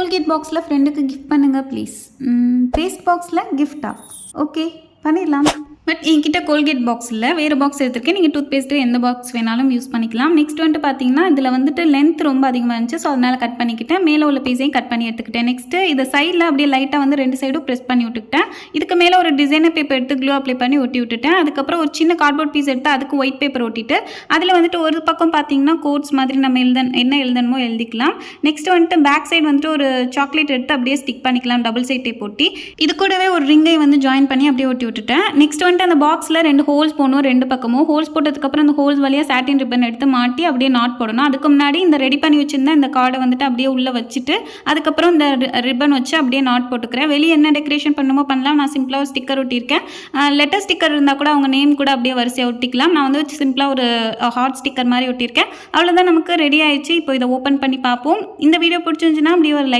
Colgate பாக்ஸில் ஃப்ரெண்டுக்கு gift பண்ணுங்கள் ப்ளீஸ். பேஸ்ட் பாக்ஸில் கிஃப்டா? ஓகே பண்ணிடலாம். பட் என்கிட்ட கோல்கேட் பாக்ஸ் இல்லை, வேறு பாக்ஸ் எடுத்துருக்கேன். நீங்கள் டூத் பேஸ்ட்டு எந்த பாக்ஸ் வேணாலும் யூஸ் பண்ணிக்கலாம். நெக்ஸ்ட் வந்துட்டு பார்த்தீங்கன்னா இதில் வந்துட்டு லென்த் ரொம்ப அதிகமாக இருந்துச்சு, ஸோ அதனால் கட் பண்ணிக்கிட்டேன். மேலே உள்ள பீஸையும் கட் பண்ணி எடுத்துக்கிட்டேன். நெக்ஸ்ட்டு இதை சைடில் அப்படியே லைட்டாக வந்து 2 சைடும் ப்ரெஸ் பண்ணி விட்டுக்கிட்டேன். இதுக்கு மேலே ஒரு டிசைனர் பேப்பர் எடுத்து க்ளூ அப்ளை பண்ணி ஒட்டி விட்டுட்டேன். அதுக்கப்புறம் ஒரு சின்ன கார்ட்போர்ட் பீஸ் எடுத்து அதுக்கு ஒயிட் பேப்பர் ஒட்டிட்டு அதில் வந்துட்டு ஒரு பக்கம் பார்த்தீங்கன்னா கோட்ஸ் மாதிரி நம்ம என்ன எழுதணுமோ எழுதிக்கலாம். நெக்ஸ்ட் வந்துட்டு பேக் சைடு வந்துட்டு ஒரு சாக்லேட் எடுத்து அப்படியே ஸ்டிக் பண்ணிக்கலாம் டபுள் சைட் டேப் ஒட்டி. இது கூடவே ஒரு ரிங்கை வந்து ஜாயின் பண்ணி அப்படியே ஒட்டி விட்டுட்டேன். நெக்ஸ்ட் வந்துட்டு அந்த பாக்ஸில் 2 ஹோல்ஸ் போடணும். 2 பக்கமும் ஹோல்ஸ் போட்டதுக்கப்புறம் அந்த ஹோல்ஸ் வழியாக சாட்டின் ரிப்பன் எடுத்து மாட்டி அப்படியே நாட் போடணும். அதுக்கு முன்னாடி இந்த ரெடி பண்ணி வச்சுருந்தேன் இந்த கார்டை வந்துட்டு அப்படியே உள்ளே வச்சுட்டு அதுக்கப்புறம் இந்த ரிப்பன் வச்சு அப்படியே நாட் போட்டுக்கிறேன். வெளியே என்ன டெக்கரேஷன் பண்ணுமோ பண்ணலாம். நான் சிம்பிளாக ஒரு ஸ்டிக்கர் ஒட்டியிருக்கேன். லெட்டர் ஸ்டிக்கர் இருந்தால் கூட அவங்க நேம் கூட அப்படியே வரிசையாக ஒட்டிக்கலாம். நான் வந்து சிம்பிளாக ஒரு ஹார்ட் ஸ்டிக்கர் மாதிரி ஒட்டியிருக்கேன். அவ்வளோதான், நமக்கு ரெடி ஆயிடுச்சு. இப்போ இதை ஓப்பன் பண்ணி பார்ப்போம். இந்த வீடியோ பிடிச்சிருந்துச்சுன்னா அப்படியே ஒரு லைக்